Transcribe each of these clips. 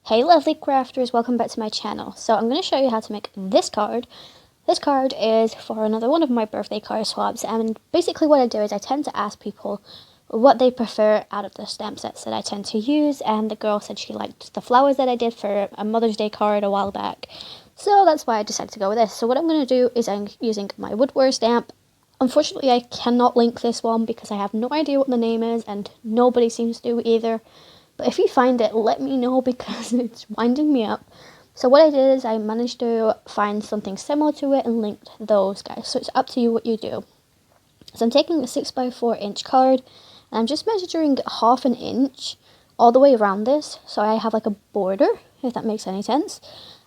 Hey lovely crafters, welcome back to my channel. So I'm going to show you how to make this card. This card is for another one of my birthday card swaps, and basically what I do is I tend to ask people what they prefer out of the stamp sets that I tend to use, and the girl said she liked the flowers that I did for a Mother's Day card a while back. So that's why I decided to go with this. So what I'm going to do is I'm using my WOODWARE stamp. Unfortunately I cannot link this one because I have no idea what the name is and nobody seems to either. But if you find it, let me know because it's winding me up. So what I did is I managed to find something similar to it and linked those guys. So it's up to you what you do. So I'm taking a 6x4 inch card and I'm just measuring ½ an inch all the way around this. So I have like a border, if that makes any sense.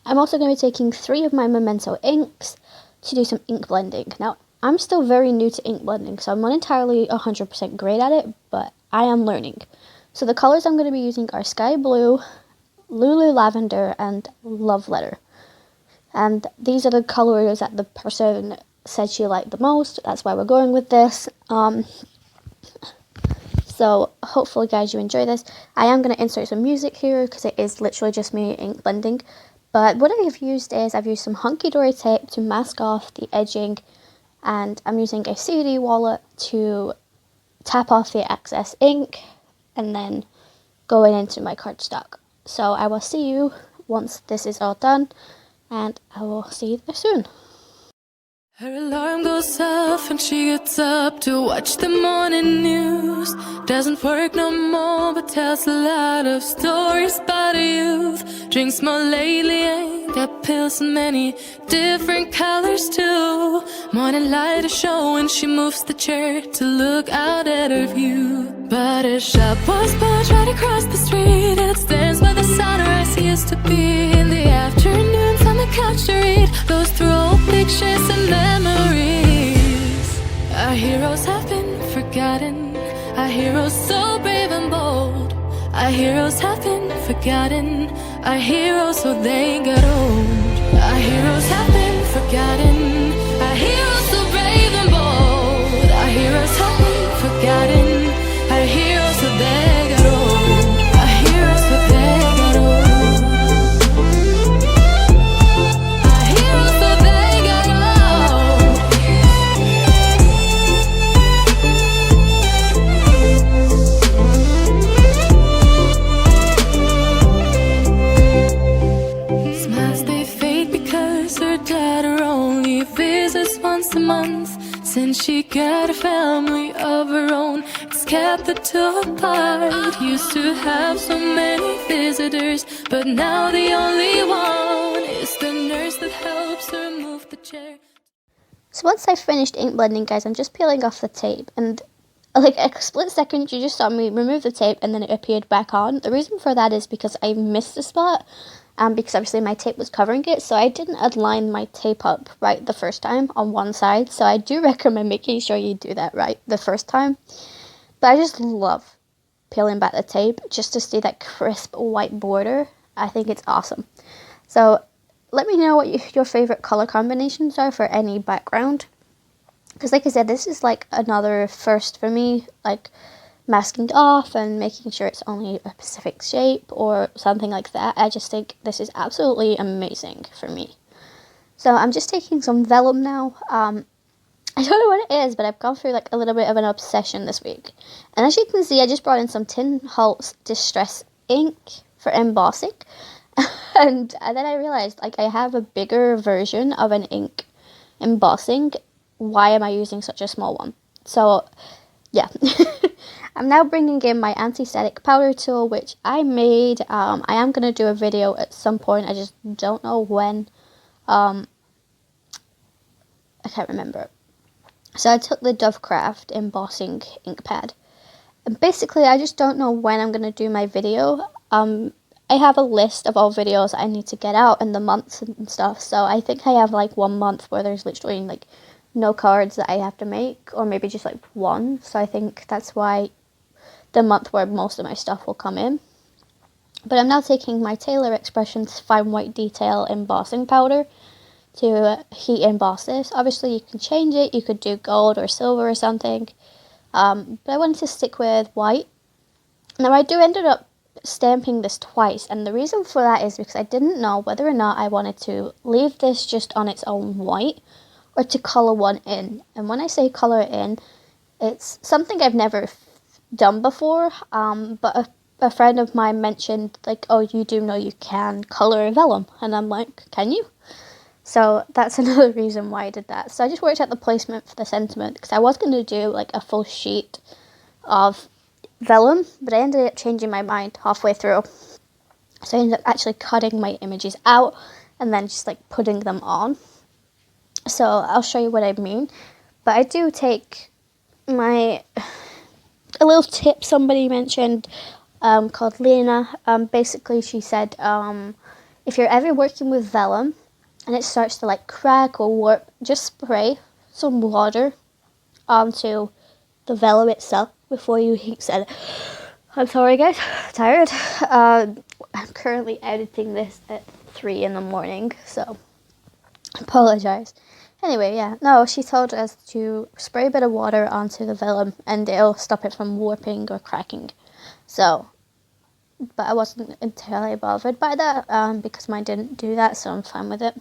I'm also going to be taking 3 of my Memento inks to do some ink blending. Now, I'm still very new to ink blending, so I'm not entirely 100% great at it, but I am learning. So the colors I'm going to be using are Sky Blue, LULU Lavender, and Love Letter. And these are the colors that the person said she liked the most. That's why we're going with this. So hopefully guys you enjoy this. I am going to insert some music here because it is literally just me ink blending. But what I've used is I've used some HUNKDORY tape to mask off the edging. And I'm using a CD wallet to tap off the excess ink and then going into my cardstock. So I will see you once this is all done, and I will see you there soon. Her alarm goes off and she gets up to watch the morning news. Doesn't work no more but tells a lot of stories about her youth. Drinks more lately, ain't got pills in many different colors too. Morning light is showing, she moves the chair to look out at her view. But her shop was built right across the street, and it stands by the sunrise he used to be. In the afternoons on the couch to read, goes through old pictures and memories. Our heroes have been forgotten, our heroes so brave and bold. Our heroes have been forgotten, our heroes so they got old. Our heroes have been forgotten, our heroes so brave and bold. Our heroes have been forgotten, our heroes so they got old. Our heroes so they got old. Our heroes so they got old. Smiles they fade because her daughter only visits once a month. Since she got a family of her own, it's kept the two apart. Used to have so many visitors, but now the only one is the nurse that helps her move the chair. So once I finished ink blending, guys, I'm just peeling off the tape, and like a split second you just saw me remove the tape and then it appeared back on. The reason for that is because I missed a spot. Because obviously my tape was covering it, so I didn't align my tape up right the first time on one side. So I do recommend making sure you do that right the first time. But I just love peeling back the tape just to see that crisp white border. I think it's awesome. So let me know what your favorite color combinations are for any background. Because like I said, this is like another first for me, like masking it off and making sure it's only a specific shape or something like that. I just think this is absolutely amazing for me. So I'm just taking some vellum now. I don't know what it is, but I've gone through like a little bit of an obsession this week. And as you can see, I just brought in some Tin Holtz Distress ink for embossing. and then I realized like I have a bigger version of an ink embossing. Why am I using such a small one? So yeah. I'm now bringing in my anti-static powder tool, which I made. I am going to do a video at some point. I just don't know when. I can't remember. So I took the DOVECRAFT embossing ink pad. And basically, I just don't know when I'm going to do my video. I have a list of all videos I need to get out in the months and stuff. So I think I have like 1 month where there's literally like no cards that I have to make, or maybe just like one. So I think that's why the month where most of my stuff will come in. But I'm now taking my Taylor Expressions Fine White Detail embossing powder to heat emboss this. Obviously you can change it, you could do gold or silver or something, but I wanted to stick with white. Now I do ended up stamping this twice, and the reason for that is because I didn't know whether or not I wanted to leave this just on its own white or to colour one in. And when I say colour in, it's something I've never done before, but a friend of mine mentioned, like, oh, you do know you can colour vellum, and I'm like, can you? So that's another reason why I did that. So I just worked out the placement for the sentiment, because I was going to do like a full sheet of vellum, but I ended up changing my mind halfway through. So I ended up actually cutting my images out and then just like putting them on. So I'll show you what I mean. But I do take a little tip somebody mentioned called Lena. Basically she said if you're ever working with vellum and it starts to like crack or warp, just spray some water onto the vellum itself before you heat set it. I'm sorry guys, tired. I'm currently editing this at 3 in the morning, so apologize. Anyway, yeah, no, she told us to spray a bit of water onto the vellum and it'll stop it from warping or cracking. So, but I wasn't entirely bothered by that because mine didn't do that, so I'm fine with it.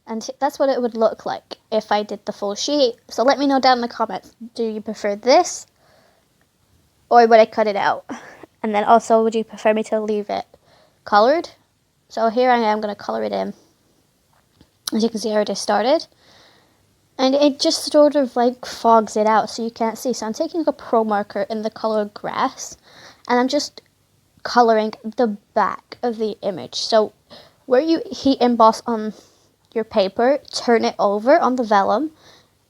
And that's what it would look like if I did the full sheet. So let me know down in the comments, do you prefer this or would I cut it out? And then also, would you prefer me to leave it coloured? So here I am going to colour it in. As you can see, I already started. And it just sort of like fogs it out so you can't see. So I'm taking a pro marker in the colour grass and I'm just colouring the back of the image. So where you heat emboss on your paper, turn it over on the vellum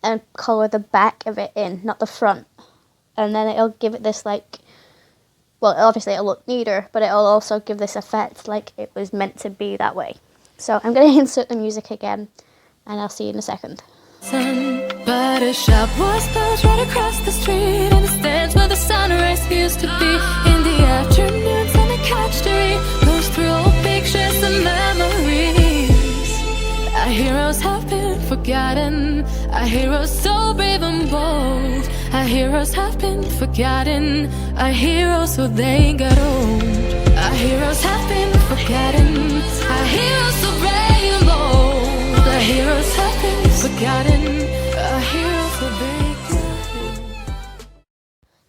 and colour the back of it in, not the front. And then it'll give it this like, well, obviously it'll look neater, but it'll also give this effect like it was meant to be that way. So I'm going to insert the music again, and I'll see you in a second. But a shop was closed right across the street, and the stands where the sunrise used to be. In the afternoons on the couch to read, goes through old pictures and memories. Our heroes have been forgotten, our heroes so brave and bold. Our heroes have been forgotten, our heroes so they got old. Our heroes have been forgotten, our heroes so brave and bold. Our heroes have been forgotten, our heroes so they got old.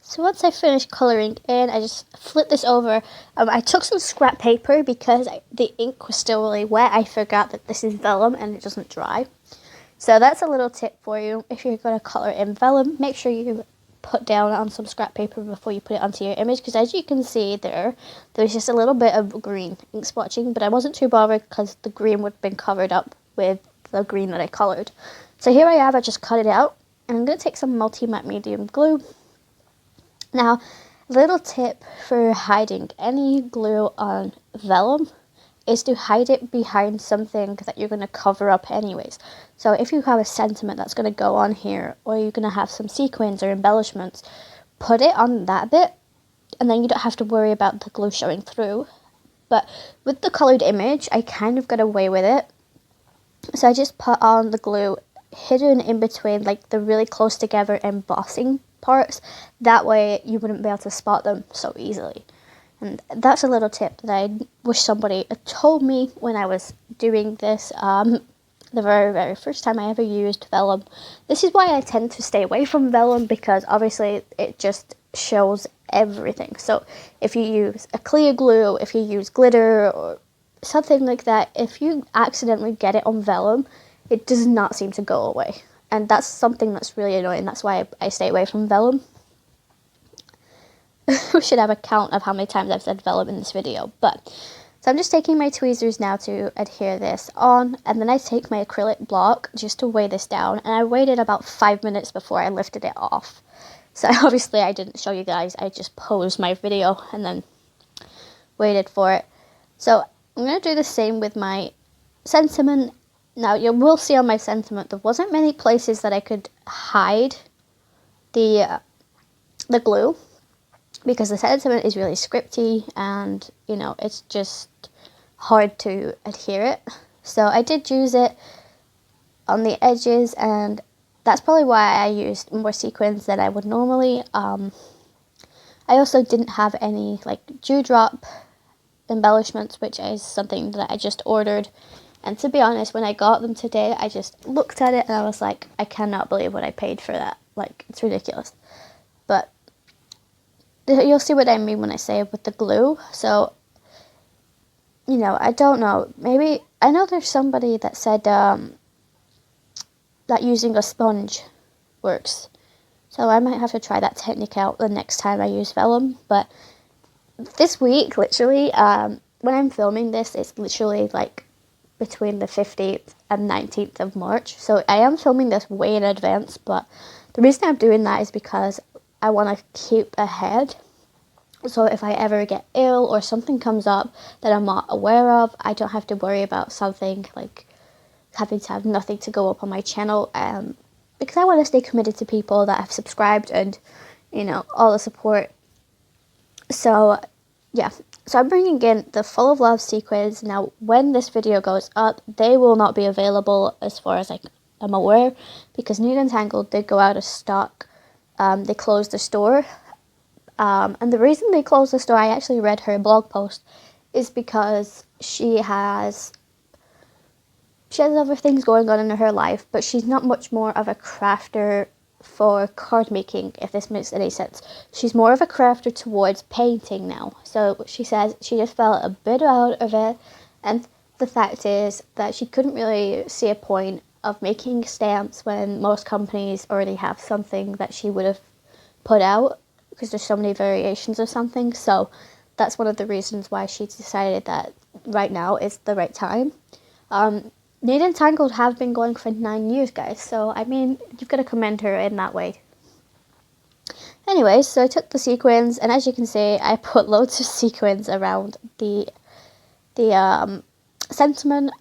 So once I finished colouring in, I just flipped this over. I took some scrap paper because the ink was still really wet. I forgot that this is vellum and it doesn't dry. So that's a little tip for you. If you're going to colour in vellum, make sure you put down on some scrap paper before you put it onto your image, because as you can see there's just a little bit of green ink splotching, but I wasn't too bothered because the green would have been covered up with the green that I coloured. So here I have, I just cut it out, and I'm going to take some multi-matte medium glue. Now, a little tip for hiding any glue on vellum is to hide it behind something that you're going to cover up anyways. So if you have a sentiment that's going to go on here, or you're going to have some sequins or embellishments, put it on that bit, and then you don't have to worry about the glue showing through. But with the coloured image, I kind of got away with it. So I just put on the glue hidden in between like the really close together embossing parts. That way you wouldn't be able to spot them so easily. And that's a little tip that I wish somebody had told me when I was doing this the very first time I ever used vellum. This is why I tend to stay away from vellum, because obviously it just shows everything. So if you use a clear glue, if you use glitter or something like that, if you accidentally get it on vellum, it does not seem to go away. And that's something that's really annoying. That's why I stay away from vellum. We should have a count of how many times I've said vellum in this video. But so I'm just taking my tweezers now to adhere this on, and then I take my acrylic block just to weigh this down, and I waited about 5 minutes before I lifted it off. So obviously I didn't show you guys, I just paused my video and then waited for it. So I'm going to do the same with my sentiment. Now you will see on my sentiment there wasn't many places that I could hide the glue, because the sentiment is really scripty and, you know, it's just hard to adhere it. So I did use it on the edges, and that's probably why I used more sequins than I would normally. I also didn't have any like dewdrop embellishments, which is something that I just ordered. And to be honest, when I got them today, I just looked at it and I was like, I cannot believe what I paid for that. Like, it's ridiculous. But you'll see what I mean when I say with the glue. So, you know, I don't know. Maybe, I know there's somebody that said that using a sponge works. So I might have to try that technique out the next time I use Vellum. But this week, literally, when I'm filming this, it's literally like between the 15th and 19th of March. So I am filming this way in advance, but the reason I'm doing that is because I want to keep ahead. So if I ever get ill or something comes up that I'm not aware of, I don't have to worry about something like having to have nothing to go up on my channel. Because I want to stay committed to people that have subscribed and, you know, all the support. So, yeah. So I'm bringing in the Full of Love sequins. Now, when this video goes up, they will not be available as far as I'm aware, because Neat and Tangled did go out of stock. They closed the store. And the reason they closed the store, I actually read her blog post, is because she has other things going on in her life, but she's not much more of a crafter for card making, if this makes any sense. She's more of a crafter towards painting now. So she says she just felt a bit out of it, and the fact is that she couldn't really see a point of making stamps when most companies already have something that she would have put out, because there's so many variations of something. So that's one of the reasons why she decided that right now is the right time. Neat and Tangled have been going for 9 years, guys, so I mean, you've got to commend her in that way. Anyways, so I took the sequins, and as you can see, I put loads of sequins around the sentiment,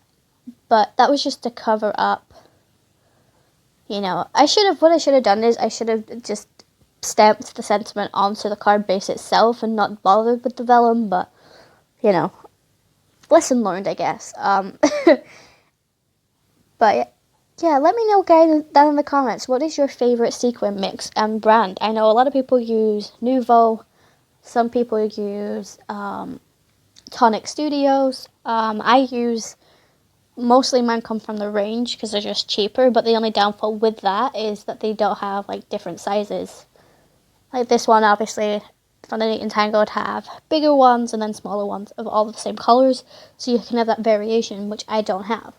but that was just to cover up, you know, what I should have done is I should have just stamped the sentiment onto the card base itself and not bothered with the vellum, but, you know, lesson learned, I guess. But yeah, let me know, guys, down in the comments, what is your favorite sequin mix and brand? I know a lot of people use Nouveau, some people use Tonic Studios. I use, mostly mine come from the range because they're just cheaper, but the only downfall with that is that they don't have like different sizes. Like this one, obviously, from the Neat and Tangled have bigger ones and then smaller ones of all the same colors, so you can have that variation, which I don't have.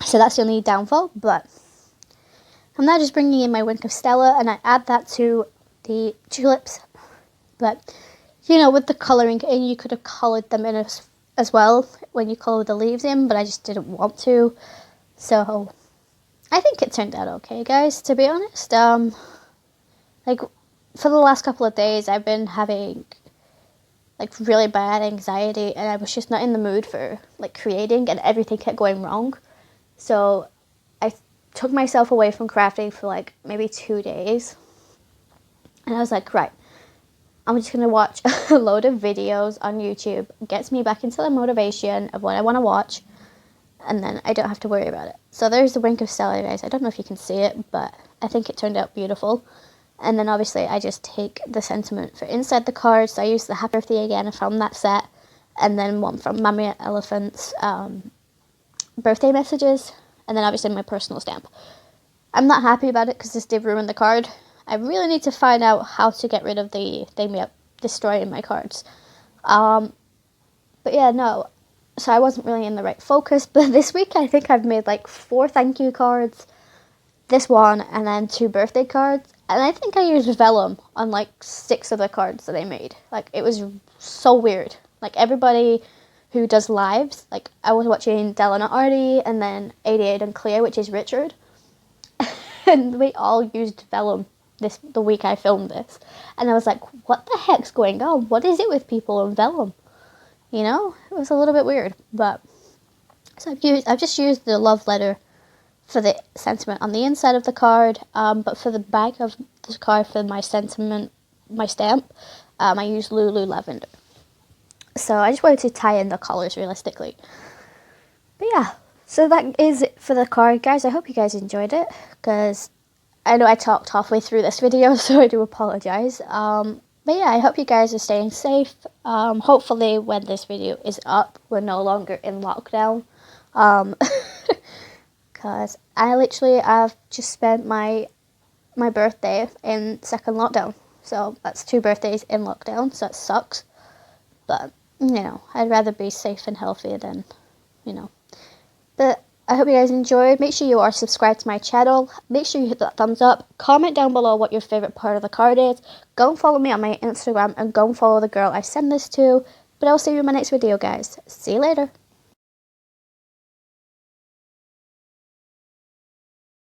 So that's the only downfall, but I'm now just bringing in my Wink of Stella, and I add that to the tulips. But, you know, with the colouring in, you could have coloured them in as well when you colour the leaves in, but I just didn't want to. So, I think it turned out okay, guys, to be honest. Like, for the last couple of days, I've been having, like, really bad anxiety, and I was just not in the mood for, like, creating, and everything kept going wrong. So I took myself away from crafting for like maybe 2 days, and I was like, right, I'm just going to watch a load of videos on YouTube. It gets me back into the motivation of what I want to watch, and then I don't have to worry about it. So there's the Wink of Stella, guys. I don't know if you can see it, but I think it turned out beautiful. And then obviously I just take the sentiment for inside the cards. So I use the Happy Birthday again from that set, and then one from Mommy Elephant's birthday messages, and then obviously my personal stamp. I'm not happy about it because this did ruin the card. I really need to find out how to get rid of the thing destroying my cards. But yeah, no. So I wasn't really in the right focus, but this week I think I've made like 4 thank you cards, this one, and then 2 birthday cards, and I think I used Vellum on like 6 of the cards that I made. Like, it was so weird. Like, everybody who does lives, like I was watching Della Not Artie, and then 88 Unclear, which is Richard, and we all used Vellum the week I filmed this, and I was like, what the heck's going on? What is it with people and Vellum? You know, it was a little bit weird. But so I've just used the love letter for the sentiment on the inside of the card, but for the back of the card for my sentiment, my stamp, I used LULU Lavender. So I just wanted to tie in the colours realistically. But yeah, so that is it for the card, guys. I hope you guys enjoyed it, because I know I talked halfway through this video, so I do apologise. But yeah, I hope you guys are staying safe. Hopefully when this video is up, we're no longer in lockdown. Because I've just spent my birthday in second lockdown. So that's 2 birthdays in lockdown, so it sucks. But, you know, I'd rather be safe and healthy than, you know. But I hope you guys enjoyed. Make sure you are subscribed to my channel. Make sure you hit that thumbs up. Comment down below what your favourite part of the card is. Go and follow me on my Instagram and go and follow the girl I send this to. But I'll see you in my next video, guys. See you later.